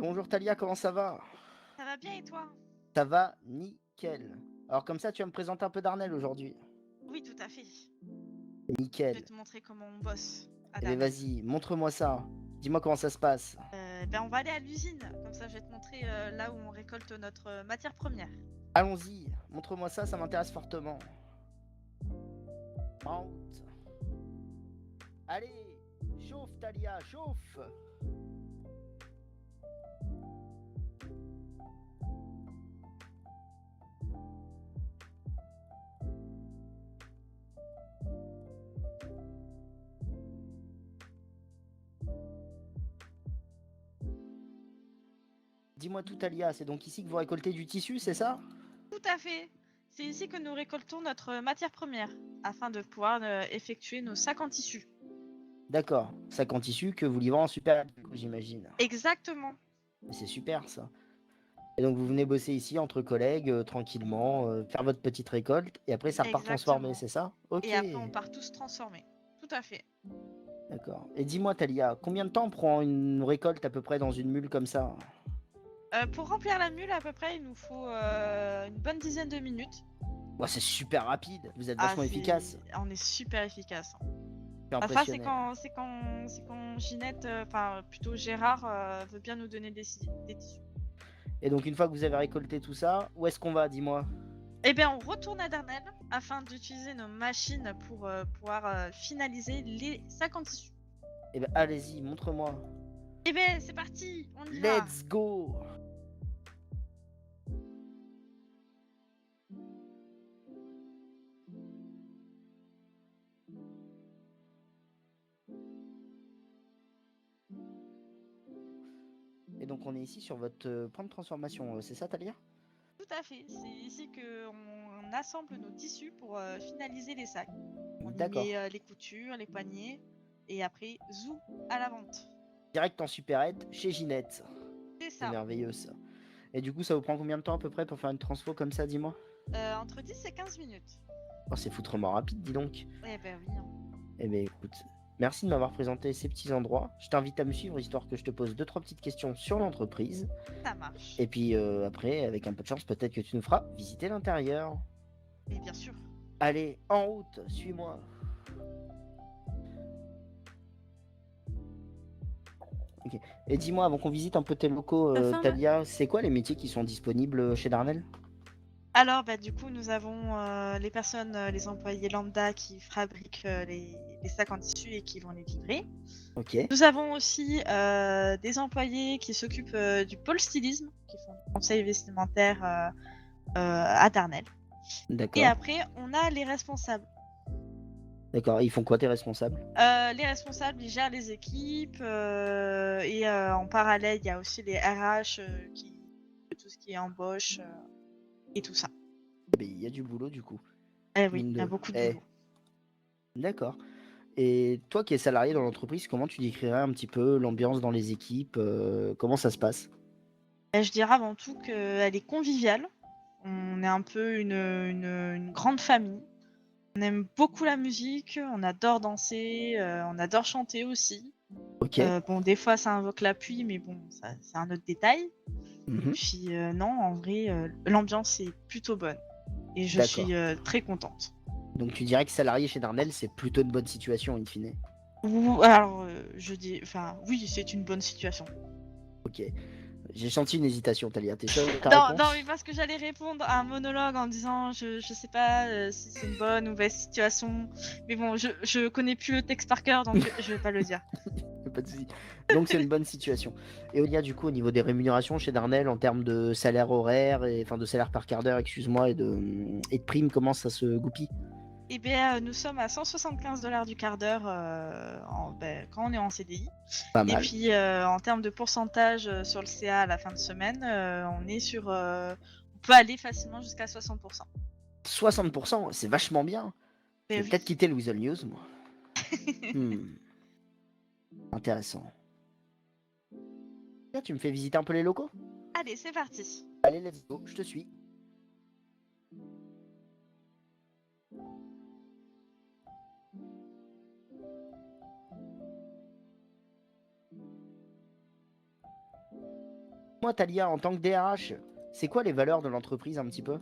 Bonjour Talia, comment ça va? Ça va bien et toi? Ça va nickel. Alors comme ça, tu vas me présenter un peu d'Arnel aujourd'hui. Oui, tout à fait. Je vais Nickel. te montrer comment on bosse à Eh bien Darnel. vas-y, montre-moi ça. Dis-moi comment ça se passe. On va aller à l'usine. Comme ça, je vais te montrer là où on récolte notre matière première. Allons-y, montre-moi ça, ça m'intéresse fortement. En route. Allez, chauffe Talia, chauffe. Dis-moi tout Talia, c'est donc ici que vous récoltez du tissu, c'est ça? Tout à fait. C'est ici que nous récoltons notre matière première afin de pouvoir effectuer nos sacs en tissu. D'accord, sac en tissu que vous livrez en super, j'imagine. Exactement. Mais c'est super ça. Et donc vous venez bosser ici entre collègues, tranquillement, faire votre petite récolte, et après ça repart transformé, Exactement. c'est ça? Ok. Et après, on part tous transformer. Tout à fait. D'accord. Et dis-moi, Talia, combien de temps prend une récolte à peu près dans une mule comme ça? Pour remplir la mule, à peu près, il nous faut une bonne dizaine de minutes. Bah, c'est super rapide. Vous êtes Ah, vachement efficace. on est super efficace. Je suis Enfin, c'est impressionné. quand Ginette, enfin plutôt Gérard, veut bien nous donner des tissus. Et donc, une fois que vous avez récolté tout ça, où est-ce qu'on va, dis-moi? Eh bien, on retourne à Darnel afin d'utiliser nos machines pour pouvoir finaliser les sacs en tissu. Eh ben, allez-y, montre-moi. Eh bien, c'est parti, on y va. Let's go! Et donc, on est ici sur votre point de transformation, c'est ça, Talia? Tout à fait. C'est ici que on assemble nos tissus pour finaliser les sacs. On y D'accord. met les coutures, les poignets, et après, zou à la vente. Direct en supérette, chez Ginette. C'est C'est ça. merveilleux, ça. Et du coup, ça vous prend combien de temps à peu près pour faire une transfo comme ça, dis-moi? Entre 10 et 15 minutes. Oh, c'est foutrement rapide, dis donc. Eh ben oui, hein. Eh bien, écoute, merci de m'avoir présenté ces petits endroits. Je t'invite à me suivre, histoire que je te pose deux, trois petites questions sur l'entreprise. Ça marche. Et puis après, avec un peu de chance, peut-être que tu nous feras visiter l'intérieur. Et bien sûr. Allez, en route, suis-moi. Ok. Et dis-moi, avant qu'on visite un peu tes locaux, Talia, c'est quoi les métiers qui sont disponibles chez Darnell? Alors, bah, du coup, nous avons les personnes, les employés lambda qui fabriquent les sacs en tissu et qui vont les livrer. Ok, Nous avons aussi des employés qui s'occupent du pôle stylisme, qui font du conseil vestimentaire à Darnel. Et d'accord. après, on a les responsables. D'accord, ils font quoi tes responsables? Les responsables, ils gèrent les équipes et en parallèle, il y a aussi les RH qui tout ce qui est embauche et tout ça. Eh ben, il y a du boulot du coup, Eh oui, mine il y a de. beaucoup de Eh, boulot. d'accord. Et toi qui es salarié dans l'entreprise, comment tu décrirais un petit peu l'ambiance dans les équipes? Comment ça se passe? Et je dirais avant tout qu'elle est conviviale. On est un peu une grande famille. On aime beaucoup la musique, on adore danser, on adore chanter aussi. Ok. Bon, des fois, ça invoque la pluie, mais bon, ça, c'est un autre détail. Et Mhm. puis, non, en vrai, l'ambiance est plutôt bonne. Et je D'accord. suis très contente. Donc tu dirais que salarié chez Darnell, c'est plutôt une bonne situation in fine. Ou alors, je dis, enfin, oui, c'est une bonne situation. Ok. J'ai senti une hésitation, Talia. T'es sûr de ta Non, non, mais réponse? parce que j'allais répondre à un monologue en disant, je sais pas si c'est une bonne ou mauvaise situation, mais bon, je connais plus le texte par cœur, donc je vais pas le dire. Pas de souci. Donc c'est une bonne situation. Et Olia, du coup, au niveau des rémunérations chez Darnell, en termes de salaire horaire, et, enfin de salaire par quart d'heure, excuse-moi, et de primes, comment ça se goupille? Eh bien, nous sommes à 175 $ du quart d'heure quand on est en CDI. Pas Et mal. puis, en termes de pourcentage sur le CA à la fin de semaine, on est sur. On peut aller facilement jusqu'à 60%. 60%, c'est vachement bien. Je Ben vais oui. peut-être quitter le Weasel News, moi. Hmm, intéressant. Là, tu me fais visiter un peu les locaux? Allez, c'est parti. Allez, let's go, je te suis. Moi, Talia, en tant que DRH, c'est quoi les valeurs de l'entreprise un petit peu?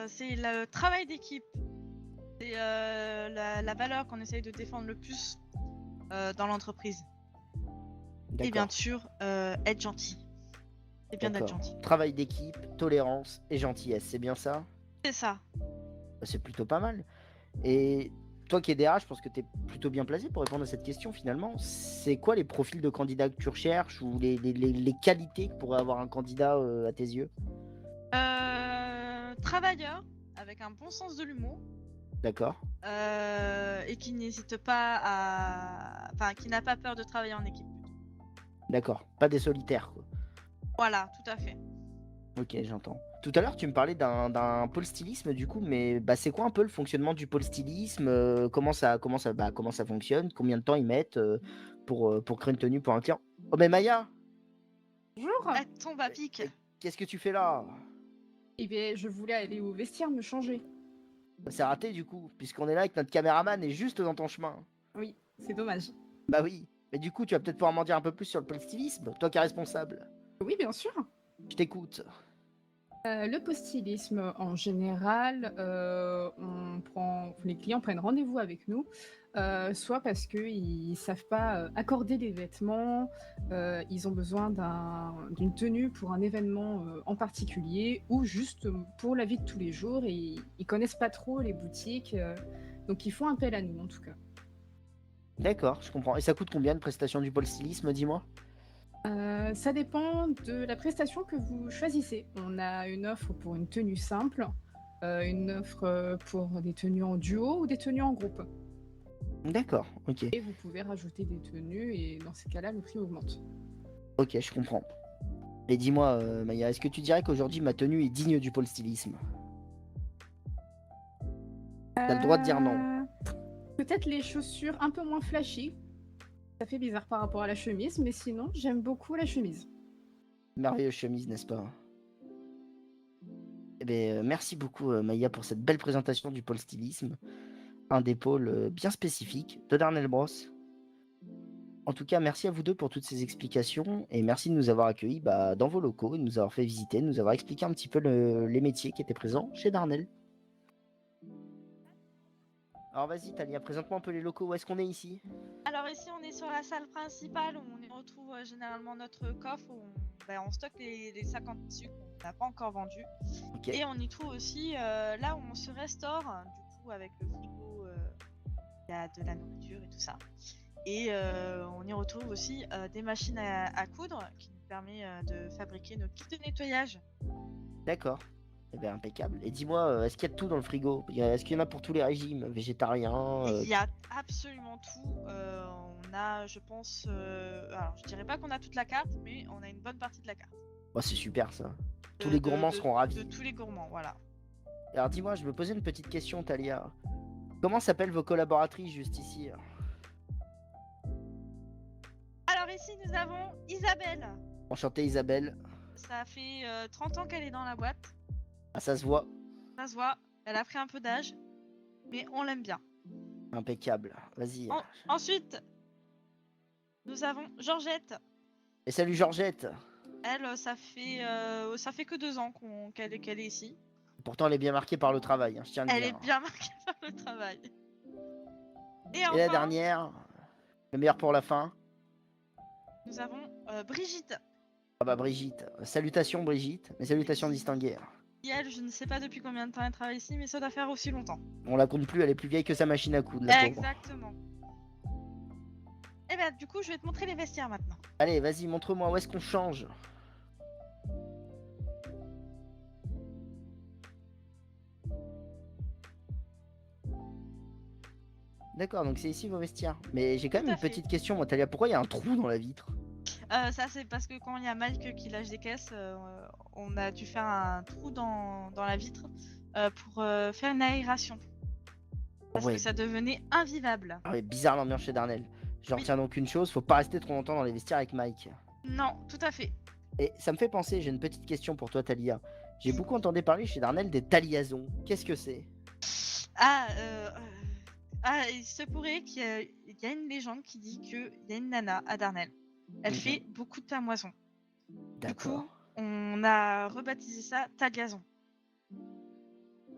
C'est le travail d'équipe. C'est la valeur qu'on essaye de défendre le plus dans l'entreprise. Et bien D'accord, sûr, être gentil. C'est bien d'être d'accord. gentil. Travail d'équipe, tolérance et gentillesse, c'est bien ça? C'est ça. Bah, c'est plutôt pas mal. Et toi qui es DRH, je pense que tu es plutôt bien placé pour répondre à cette question finalement. C'est quoi les profils de candidats que tu recherches ou les qualités que pourrait avoir un candidat à tes yeux? Travailleur, avec un bon sens de l'humour, D'accord, et qui n'hésite pas à... Enfin, qui n'a pas peur de travailler en équipe. d'accord. Pas des solitaires, quoi. Voilà, tout à fait. Ok, j'entends. Tout à l'heure, tu me parlais d'un pôle stylisme, du coup, mais bah, c'est quoi un peu le fonctionnement du pôle stylisme? Comment ça fonctionne? Combien de temps ils mettent pour créer une tenue pour un client? Oh, mais Maya, Bonjour. Elle tombe à pic. qu'est-ce que tu fais là? Eh bien, je voulais aller au vestiaire me changer. Bah, c'est raté, du coup, puisqu'on est là avec notre caméraman et juste dans ton chemin. Oui, c'est dommage. Bah oui. Mais du coup, tu vas peut-être pouvoir m'en dire un peu plus sur le pôle stylisme, toi qui es responsable. Oui, bien sûr. Je t'écoute. Le post-stylisme, en général, les clients prennent rendez-vous avec nous, soit parce qu'ils ne savent pas accorder les vêtements, ils ont besoin d'une tenue pour un événement en particulier, ou juste pour la vie de tous les jours, et ils ne connaissent pas trop les boutiques, donc ils font appel à nous en tout cas. D'accord, je comprends. Et ça coûte combien de prestations du pôle stylisme, dis-moi? Ça dépend de la prestation que vous choisissez. On a une offre pour une tenue simple, une offre pour des tenues en duo ou des tenues en groupe. D'accord, ok. Et vous pouvez rajouter des tenues et dans ces cas-là, le prix augmente. Ok, je comprends. Et dis-moi, Maya, est-ce que tu dirais qu'aujourd'hui ma tenue est digne du pôle stylisme? T'as le droit de dire non. Peut-être les chaussures un peu moins flashy. Ça fait bizarre par rapport à la chemise, mais sinon, j'aime beaucoup la chemise. Merveilleuse chemise, n'est-ce pas? Eh bien, merci beaucoup, Maya, pour cette belle présentation du pôle stylisme. Un des pôles bien spécifiques de Darnell Bros. En tout cas, merci à vous deux pour toutes ces explications et merci de nous avoir accueillis dans vos locaux, de nous avoir fait visiter, de nous avoir expliqué un petit peu les métiers qui étaient présents chez Darnell. Alors vas-y, Talia, présente-moi un peu les locaux. Où est-ce qu'on est ici? Alors ici, on est sur la salle principale où on y retrouve généralement notre coffre où on stocke les sacs en tissu qu'on n'a pas encore vendus. Ok, Et on y trouve aussi là où on se restaure, du coup avec le frigo, il y a de la nourriture et tout ça. Et on y retrouve aussi des machines à coudre qui nous permet de fabriquer nos kits de nettoyage. d'accord. Eh bien, impeccable. Et dis-moi, est-ce qu'il y a de tout dans le frigo? Est-ce qu'il y en a pour tous les régimes? Végétariens Il y a absolument tout. On a, je pense, alors je dirais pas qu'on a toute la carte, mais on a une bonne partie de la carte. Oh, c'est super ça. Tous De, les de- gourmands de- seront de ravis. tous les gourmands, voilà. Alors dis-moi, je me posais une petite question, Talia. Comment s'appellent vos collaboratrices juste ici? Alors ici, nous avons Isabelle. Enchantée Isabelle. Ça fait 30 ans qu'elle est dans la boîte. Ah, ça se voit. Ça se voit, elle a pris un peu d'âge, mais on l'aime bien. Impeccable. Vas-y. Ensuite, nous avons Georgette. Et salut Georgette. Elle, ça fait que 2 ans qu'elle est ici. Pourtant, elle est bien marquée par le travail, hein, je tiens à le Elle dire. est bien marquée par le travail. Et Et la enfin, dernière, le meilleur pour la fin. nous avons Brigitte. Ah bah Brigitte. Salutations Brigitte. Mes salutations distinguées. Et elle, je ne sais pas depuis combien de temps elle travaille ici, mais ça doit faire aussi longtemps. On la compte plus, elle est plus vieille que sa machine à coudre, la pauvre. Exactement. Et du coup, je vais te montrer les vestiaires maintenant. Allez, vas-y, montre-moi où est-ce qu'on change. D'accord, donc c'est ici vos vestiaires. Mais j'ai quand même Tout à une fait. petite question, moi, Talia. Pourquoi il y a un trou dans la vitre? Ça, c'est parce que quand il y a Mike qui lâche des caisses, on a dû faire un trou dans la vitre pour faire une aération. Parce Ouais. que ça devenait invivable. Ah ouais, bizarre l'ambiance chez Darnell. Je Oui. retiens donc une chose, faut pas rester trop longtemps dans les vestiaires avec Mike. Non, tout à fait. Et ça me fait penser, j'ai une petite question pour toi, Talia. J'ai beaucoup entendu parler chez Darnell des taliasons. Qu'est-ce que c'est? Il se pourrait qu'il y ait une légende qui dit qu'il y a une nana à Darnell Elle Mhm. fait beaucoup de tamoision. Du D'accord. coup, on a rebaptisé ça Tagazon.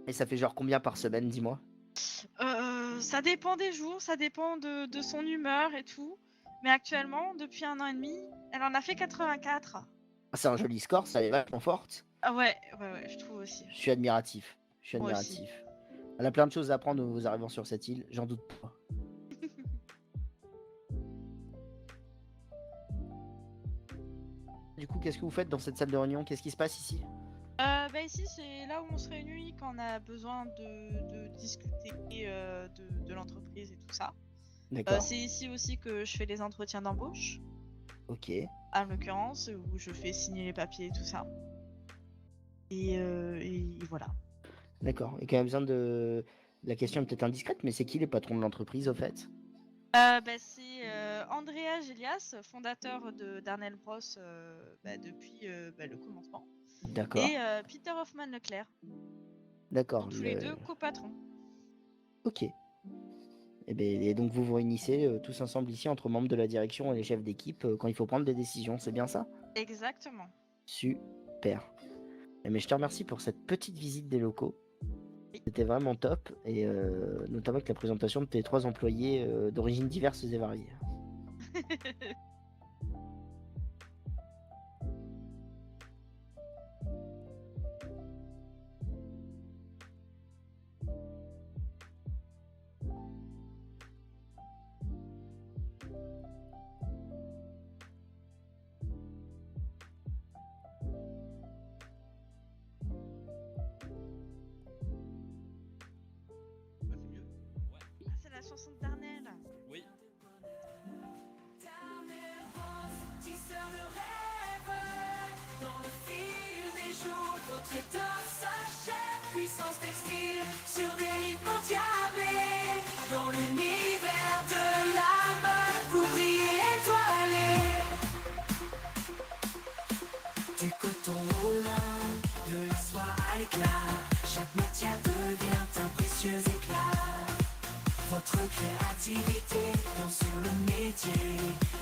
Et ça fait genre combien par semaine, dis-moi? Ça dépend des jours, ça dépend de son humeur et tout. Mais actuellement, depuis 1 an et demi, elle en a fait 84. Ah, c'est un joli score, ça est vachement forte. Ah ouais, je trouve aussi. Je suis admiratif. Je suis Moi aussi. admiratif. Elle a plein de choses à apprendre aux arrivants sur cette île, j'en doute pas. Du coup, qu'est-ce que vous faites dans cette salle de réunion? Qu'est-ce qui se passe ici? Ici, c'est là où on se réunit quand on a besoin de discuter de l'entreprise et tout ça. D'accord. C'est ici aussi que je fais les entretiens d'embauche, Ok. en l'occurrence, où je fais signer les papiers et tout ça. Et voilà. D'accord. Et quand même besoin de. La question est peut-être indiscrète, mais c'est qui les patrons de l'entreprise au fait? C'est Andrea Gelias, fondateur d'Arnell Bros depuis le commencement. D'accord. Et Peter Hoffman Leclerc, D'accord. sont tous les deux copatrons. Ok. Et donc vous vous réunissez tous ensemble ici entre membres de la direction et les chefs d'équipe quand il faut prendre des décisions, c'est bien ça? Exactement. Super. Mais je te remercie pour cette petite visite des locaux. Oui. C'était vraiment top, et notamment avec la présentation de tes 3 employés d'origines diverses et variées. C'est mieux? Ouais. Ah, c'est la chanson de Darnell. Oui. Tisseur de rêve, dans le fil des jours, votre étoffe s'achève. Puissance textile sur des rythmes endiablés. Dans l'univers de la mode, vous brillez étoilés. Du coton roulant, de la soie à l'éclat, chaque matière devient un précieux éclat. Votre créativité danse sur le métier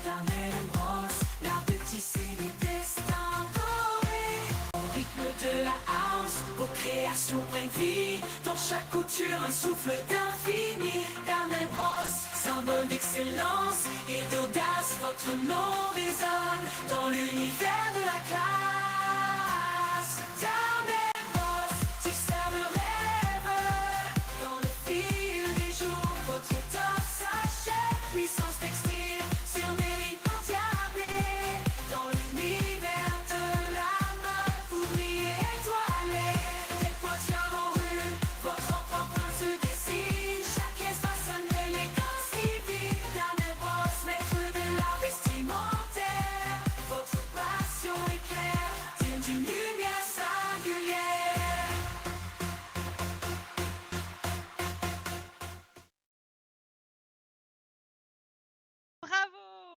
d'Arnell Bros, l'art de tisser des destins dorés. Au rythme de la house, vos créations prennent vie. Dans chaque couture, un souffle d'infini. D'Arnell Bros, symbole d'excellence et d'audace. Votre nom résonne dans l'univers de la classe.